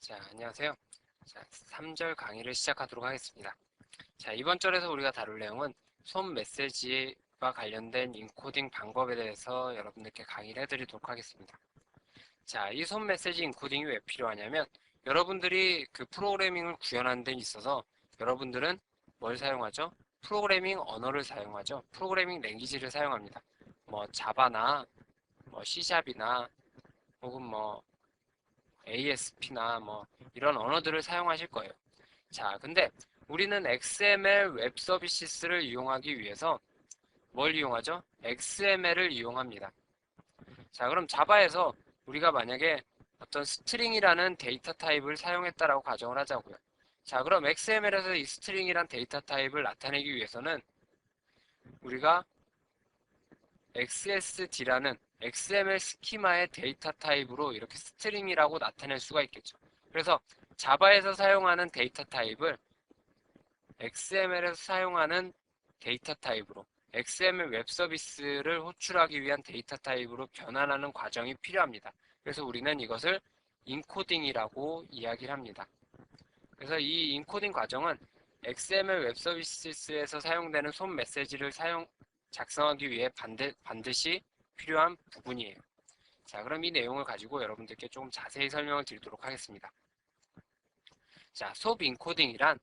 자, 안녕하세요. 자, 3절 강의를 시작하도록 하겠습니다. 자, 이번 절에서 우리가 다룰 내용은 솜 메시지와 관련된 인코딩 방법에 대해서 여러분들께 강의를 해드리도록 하겠습니다. 자, 이 솜 메시지 인코딩이 왜 필요하냐면 여러분들이 그 프로그래밍을 구현하는 데 있어서 여러분들은 뭘 사용하죠? 프로그래밍 언어를 사용하죠. 프로그래밍 랭귀지를 사용합니다. 뭐 자바나 뭐 C샵이나 혹은 뭐 ASP나 뭐 이런 언어들을 사용하실 거예요. 자, 근데 우리는 XML 웹 서비스를 이용하기 위해서 뭘 이용하죠? XML을 이용합니다. 자, 그럼 자바에서 우리가 만약에 어떤 스트링이라는 데이터 타입을 사용했다라고 가정을 하자고요. 자, 그럼 XML에서 이 스트링이란 데이터 타입을 나타내기 위해서는 우리가 XSD라는 XML 스키마의 데이터 타입으로 이렇게 스트링이라고 나타낼 수가 있겠죠. 그래서 자바에서 사용하는 데이터 타입을 XML에서 사용하는 데이터 타입으로 XML 웹 서비스를 호출하기 위한 데이터 타입으로 변환하는 과정이 필요합니다. 그래서 우리는 이것을 인코딩이라고 이야기를 합니다. 그래서 이 인코딩 과정은 XML 웹 서비스에서 사용되는 솜 메시지를 작성하기 위해 반드시 필요한 부분이에요. 자, 그럼 이 내용을 가지고 여러분들께 조금 자세히 설명을 드리도록 하겠습니다. 자, 솜 인코딩이란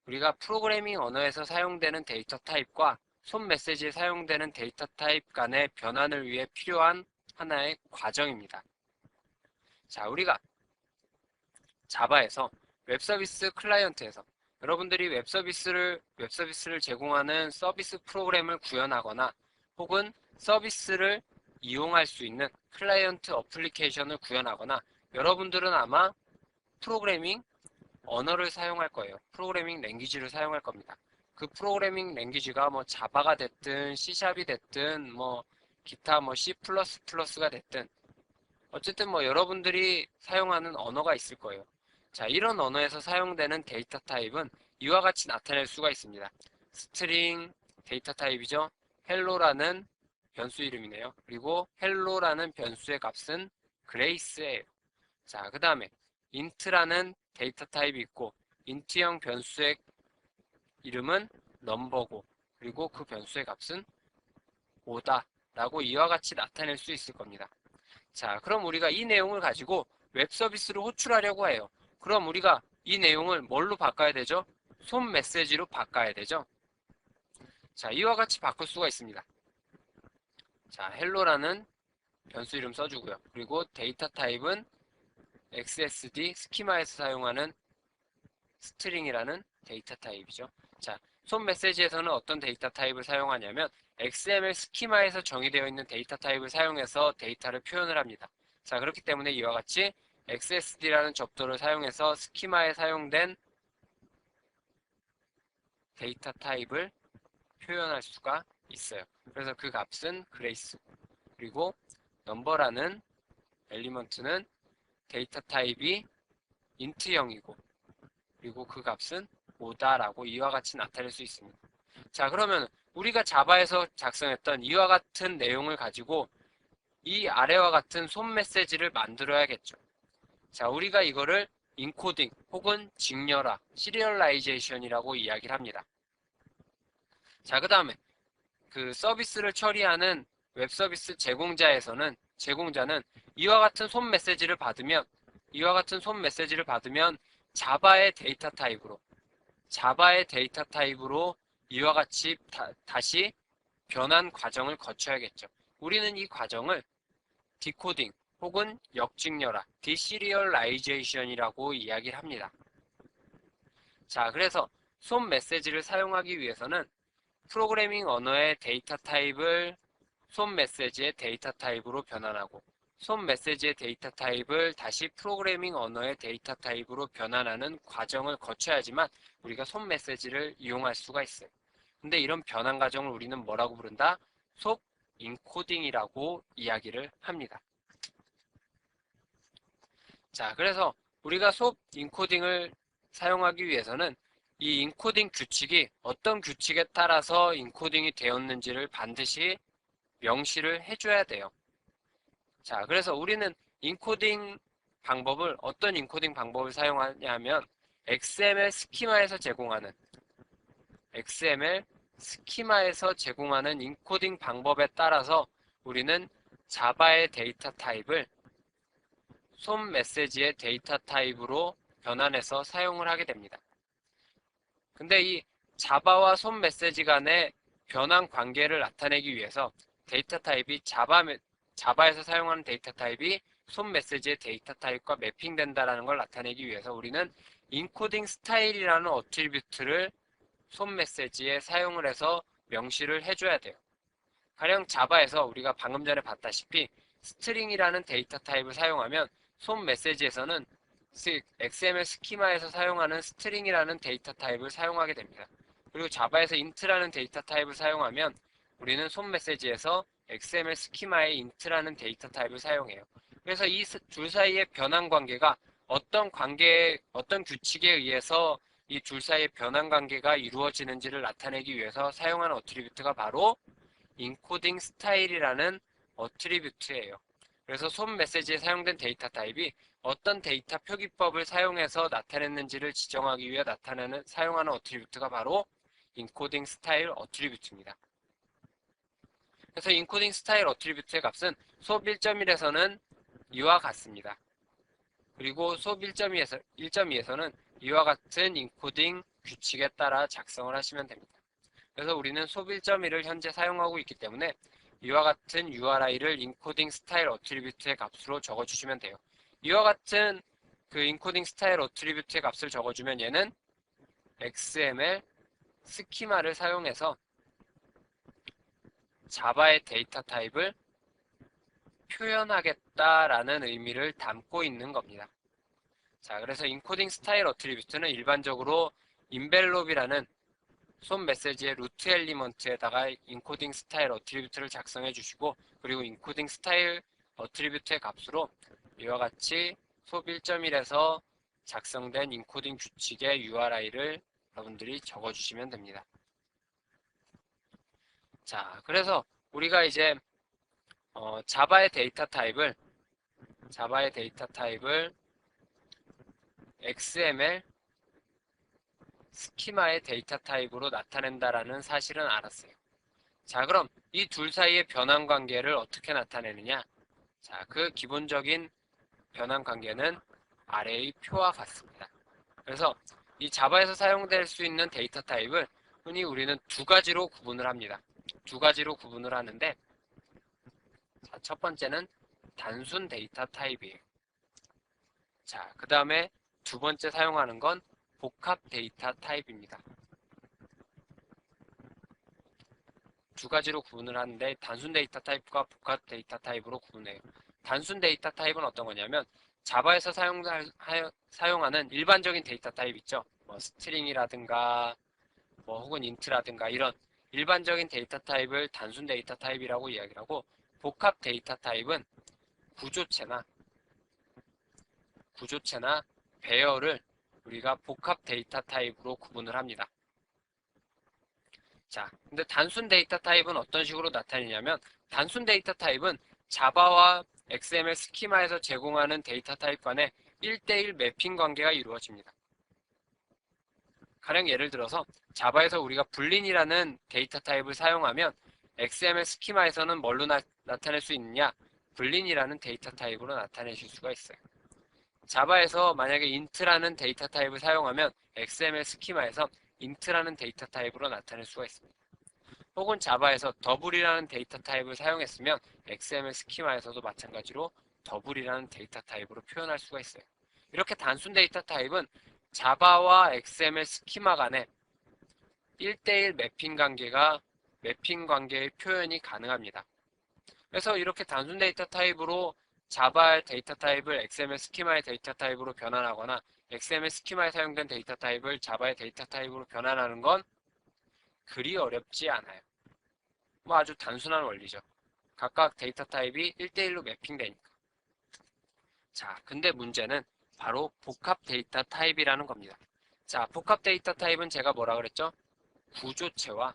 우리가 프로그래밍 언어에서 사용되는 데이터 타입과 솜 메시지에 사용되는 데이터 타입 간의 변환을 위해 필요한 하나의 과정입니다. 자, 우리가 자바에서 웹서비스 클라이언트에서 여러분들이 웹서비스를 제공하는 서비스 프로그램을 구현하거나 혹은 서비스를 이용할 수 있는 클라이언트 어플리케이션을 구현하거나 여러분들은 아마 프로그래밍 언어를 사용할 거예요. 프로그래밍 랭귀지를 사용할 겁니다. 그 프로그래밍 랭귀지가 뭐 자바가 됐든 C샵이 됐든 뭐 기타 뭐 C++가 됐든 어쨌든 뭐 여러분들이 사용하는 언어가 있을 거예요. 자, 이런 언어에서 사용되는 데이터 타입은 이와 같이 나타낼 수가 있습니다. 스트링 데이터 타입이죠. 헬로라는 변수 이름이네요. 그리고 헬로라는 변수의 값은 그레이스예요. 자, 그 다음에 int라는 데이터 타입이 있고 int형 변수의 이름은 넘버고 그리고 그 변수의 값은 5다 라고 이와 같이 나타낼 수 있을 겁니다. 자, 그럼 우리가 이 내용을 가지고 웹 서비스로 호출하려고 해요. 그럼 우리가 이 내용을 뭘로 바꿔야 되죠? 솜 메시지로 바꿔야 되죠. 자, 이와 같이 바꿀 수가 있습니다. 자, 헬로라는 변수 이름 써주고요. 그리고 데이터 타입은 XSD 스키마에서 사용하는 스트링이라는 데이터 타입이죠. 자, 솜 메시지에서는 어떤 데이터 타입을 사용하냐면 XML 스키마에서 정의되어 있는 데이터 타입을 사용해서 데이터를 표현을 합니다. 자, 그렇기 때문에 이와 같이 XSD라는 접도를 사용해서 스키마에 사용된 데이터 타입을 표현할 수가 있어요. 그래서 그 값은 그레이스고 그리고 넘버라는 엘리먼트는 데이터 타입이 인트형이고 그리고 그 값은 5다라고 이와 같이 나타낼 수 있습니다. 자, 그러면 우리가 자바에서 작성했던 이와 같은 내용을 가지고 이 아래와 같은 솜 메시지를 만들어야겠죠. 자, 우리가 이거를 인코딩 혹은 직렬화, 시리얼라이제이션이라고 이야기를 합니다. 자, 그 다음에 그 서비스를 처리하는 웹 서비스 제공자는 이와 같은 솜 메시지를 받으면 자바의 데이터 타입으로 이와 같이 다시 변환 과정을 거쳐야겠죠. 우리는 이 과정을 디코딩 혹은 역직렬화, 디시리얼라이제이션이라고 이야기를 합니다. 자, 그래서 솜 메시지를 사용하기 위해서는 프로그래밍 언어의 데이터 타입을 솜 메시지의 데이터 타입으로 변환하고 솜 메시지의 데이터 타입을 다시 프로그래밍 언어의 데이터 타입으로 변환하는 과정을 거쳐야지만 우리가 솜 메시지를 이용할 수가 있어요. 근데 이런 변환 과정을 우리는 뭐라고 부른다? 솜 인코딩이라고 이야기를 합니다. 자, 그래서 우리가 솜 인코딩을 사용하기 위해서는 이 인코딩 규칙이 어떤 규칙에 따라서 인코딩이 되었는지를 반드시 명시를 해줘야 돼요. 자, 그래서 우리는 인코딩 방법을 어떤 인코딩 방법을 사용하냐면 XML 스키마에서 제공하는 인코딩 방법에 따라서 우리는 자바의 데이터 타입을 솜 메시지의 데이터 타입으로 변환해서 사용을 하게 됩니다. 근데 이 자바와 솜 메시지 간의 변환 관계를 나타내기 위해서 데이터 타입이 자바에서 사용하는 데이터 타입이 솜 메시지의 데이터 타입과 매핑된다는 걸 나타내기 위해서 우리는 인코딩 스타일이라는 어트리뷰트를 솜 메시지에 사용을 해서 명시를 해줘야 돼요. 가령 자바에서 우리가 방금 전에 봤다시피 스트링이라는 데이터 타입을 사용하면 솜 메시지에서는 XML 스키마에서 사용하는 스트링이라는 데이터 타입을 사용하게 됩니다. 그리고 자바에서 int라는 데이터 타입을 사용하면 우리는 솜 메시지에서 XML 스키마의 int라는 데이터 타입을 사용해요. 그래서 이 둘 사이의 변환 관계가 어떤 규칙에 의해서 이 둘 사이의 변환 관계가 이루어지는지를 나타내기 위해서 사용하는 어트리뷰트가 바로 인코딩 스타일이라는 어트리뷰트예요. 그래서 솜 메시지에 사용된 데이터 타입이 어떤 데이터 표기법을 사용해서 나타냈는지를 지정하기 위해 사용하는 어트리뷰트가 바로 인코딩 스타일 어트리뷰트입니다. 그래서 인코딩 스타일 어트리뷰트의 값은 수업 1.1에서는 이와 같습니다. 그리고 수업 1.2에서는 이와 같은 인코딩 규칙에 따라 작성을 하시면 됩니다. 그래서 우리는 수업 1.1을 현재 사용하고 있기 때문에 이와 같은 URI를 인코딩 스타일 어트리뷰트의 값으로 적어주시면 돼요. 이와 같은 그 인코딩 스타일 어트리뷰트의 값을 적어주면 얘는 XML 스키마를 사용해서 자바의 데이터 타입을 표현하겠다라는 의미를 담고 있는 겁니다. 자, 그래서 인코딩 스타일 어트리뷰트는 일반적으로 인벨롭이라는 솜 메시지의 루트 엘리먼트에다가 인코딩 스타일 어트리뷰트를 작성해 주시고, 그리고 인코딩 스타일 어트리뷰트의 값으로 이와 같이 수업 1.1에서 작성된 인코딩 규칙의 URI를 여러분들이 적어주시면 됩니다. 자, 그래서 우리가 이제 자바의 데이터 타입을 XML 스키마의 데이터 타입으로 나타낸다라는 사실은 알았어요. 자, 그럼 이 둘 사이의 변환 관계를 어떻게 나타내느냐? 자, 그 기본적인 변환 관계는 아래의 표와 같습니다. 그래서 이 자바에서 사용될 수 있는 데이터 타입을 흔히 우리는 두 가지로 구분을 합니다. 두 가지로 구분을 하는데, 자, 첫 번째는 단순 데이터 타입이에요. 자, 그 다음에 두 번째 사용하는 건 복합 데이터 타입입니다. 두 가지로 구분을 하는데 단순 데이터 타입과 복합 데이터 타입으로 구분해요. 단순 데이터 타입은 어떤 거냐면 자바에서 사용하는 일반적인 데이터 타입 있죠. 뭐 스트링이라든가 뭐 혹은 인트라든가 이런 일반적인 데이터 타입을 단순 데이터 타입이라고 이야기를 하고, 복합 데이터 타입은 구조체나 배열을 우리가 복합 데이터 타입으로 구분을 합니다. 자, 근데 단순 데이터 타입은 어떤 식으로 나타내냐면, 단순 데이터 타입은 자바와 XML 스키마에서 제공하는 데이터 타입 간의 1대1 매핑 관계가 이루어집니다. 가령 예를 들어서 자바에서 우리가 불린이라는 데이터 타입을 사용하면 XML 스키마에서는 뭘로 나타낼 수 있느냐? 불린이라는 데이터 타입으로 나타내실 수가 있어요. 자바에서 만약에 int라는 데이터 타입을 사용하면 XML 스키마에서 int라는 데이터 타입으로 나타낼 수가 있습니다. 혹은 자바에서 더블이라는 데이터 타입을 사용했으면 XML 스키마에서도 마찬가지로 더블이라는 데이터 타입으로 표현할 수가 있어요. 이렇게 단순 데이터 타입은 자바와 XML 스키마 간의 1대1 매핑 관계의 표현이 가능합니다. 그래서 이렇게 단순 데이터 타입으로 자바의 데이터 타입을 XML 스키마의 데이터 타입으로 변환하거나 XML 스키마에 사용된 데이터 타입을 자바의 데이터 타입으로 변환하는 건 그리 어렵지 않아요. 뭐 아주 단순한 원리죠. 각각 데이터 타입이 1대1로 매핑되니까. 자, 근데 문제는 바로 복합 데이터 타입이라는 겁니다. 자, 복합 데이터 타입은 제가 뭐라 그랬죠? 구조체와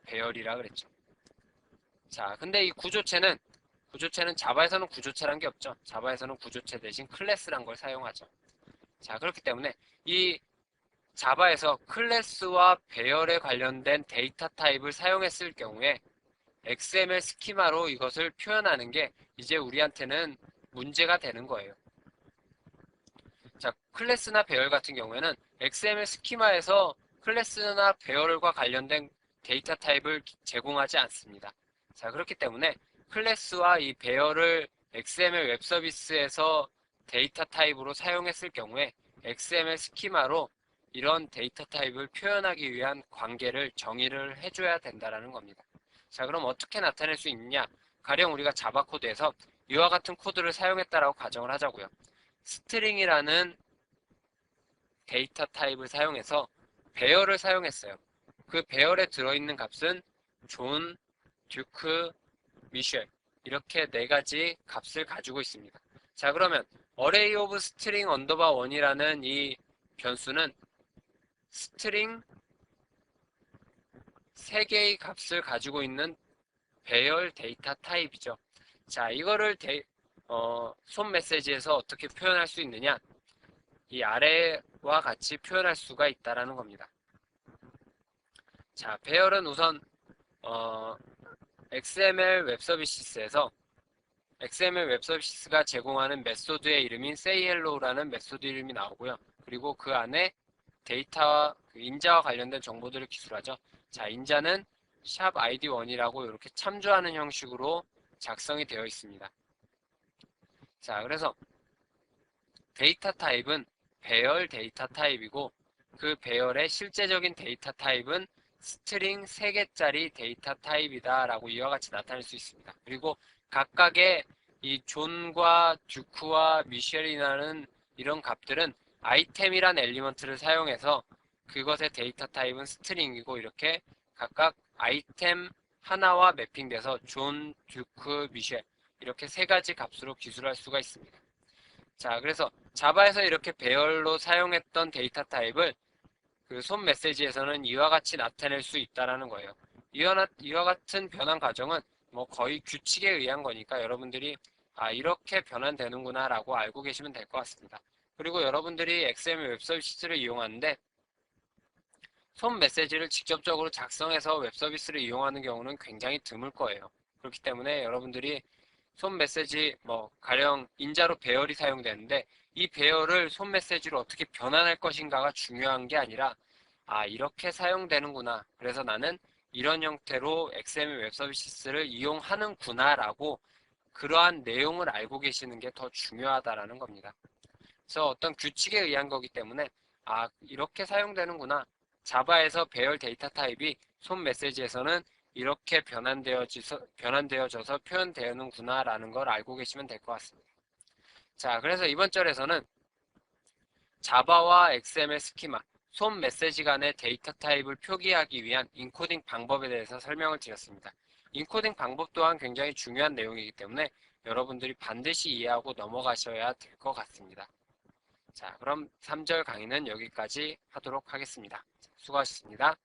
배열이라 그랬죠. 자, 근데 이 구조체는 구조체는 자바에서는 구조체란 게 없죠. 자바에서는 구조체 대신 클래스란 걸 사용하죠. 자, 그렇기 때문에 이 자바에서 클래스와 배열에 관련된 데이터 타입을 사용했을 경우에 XML 스키마로 이것을 표현하는 게 이제 우리한테는 문제가 되는 거예요. 자, 클래스나 배열 같은 경우에는 XML 스키마에서 클래스나 배열과 관련된 데이터 타입을 제공하지 않습니다. 자, 그렇기 때문에 클래스와 이 배열을 XML 웹 서비스에서 데이터 타입으로 사용했을 경우에 XML 스키마로 이런 데이터 타입을 표현하기 위한 관계를 정의를 해줘야 된다는 겁니다. 자, 그럼 어떻게 나타낼 수 있느냐? 가령 우리가 자바 코드에서 이와 같은 코드를 사용했다라고 가정을 하자고요. 스트링이라는 데이터 타입을 사용해서 배열을 사용했어요. 그 배열에 들어있는 값은 존, 듀크, 미셸 이렇게 네 가지 값을 가지고 있습니다. 자, 그러면 array of string underbar 1이라는 이 변수는 스트링 3개의 값을 가지고 있는 배열 데이터 타입이죠. 자, 이거를 손 메시지에서 어떻게 표현할 수 있느냐? 이 아래와 같이 표현할 수가 있다라는 겁니다. 자, 배열은 우선 XML 웹 서비스에서 XML 웹 서비스가 제공하는 메소드의 이름인 sayHello라는 메소드 이름이 나오고요. 그리고 그 안에 데이터와 인자와 관련된 정보들을 기술하죠. 자, 인자는 샵 id1이라고 이렇게 참조하는 형식으로 작성이 되어 있습니다. 자, 그래서 데이터 타입은 배열 데이터 타입이고 그 배열의 실제적인 데이터 타입은 스트링 3개짜리 데이터 타입이다 라고 이와 같이 나타낼 수 있습니다. 그리고 각각의 이 존과 듀크와 미셸이라는 이런 값들은 아이템이란 엘리먼트를 사용해서 그것의 데이터 타입은 스트링이고 이렇게 각각 아이템 하나와 매핑돼서 존, 듀크, 미셸 이렇게 3가지 값으로 기술할 수가 있습니다. 자, 그래서 자바에서 이렇게 배열로 사용했던 데이터 타입을 그 손 메시지에서는 이와 같이 나타낼 수 있다라는 거예요. 이와 같은 변환 과정은 뭐 거의 규칙에 의한 거니까 여러분들이 이렇게 변환되는구나 라고 알고 계시면 될 것 같습니다. 그리고 여러분들이 XML 웹 서비스를 이용하는데 손 메시지를 직접적으로 작성해서 웹 서비스를 이용하는 경우는 굉장히 드물 거예요. 그렇기 때문에 여러분들이 손 메시지 가령 인자로 배열이 사용되는데 이 배열을 손 메시지로 어떻게 변환할 것인가가 중요한 게 아니라 이렇게 사용되는구나. 그래서 나는 이런 형태로 XML 웹 서비스를 이용하는구나 라고 그러한 내용을 알고 계시는 게 더 중요하다라는 겁니다. 그래서 어떤 규칙에 의한 거기 때문에 이렇게 사용되는구나. 자바에서 배열 데이터 타입이 손 메시지에서는 이렇게 변환되어져서 표현되는구나 라는 걸 알고 계시면 될 것 같습니다. 자, 그래서 이번 절에서는 자바와 XML 스키마, 손 메시지 간의 데이터 타입을 표기하기 위한 인코딩 방법에 대해서 설명을 드렸습니다. 인코딩 방법 또한 굉장히 중요한 내용이기 때문에 여러분들이 반드시 이해하고 넘어가셔야 될 것 같습니다. 자, 그럼 3절 강의는 여기까지 하도록 하겠습니다. 수고하셨습니다.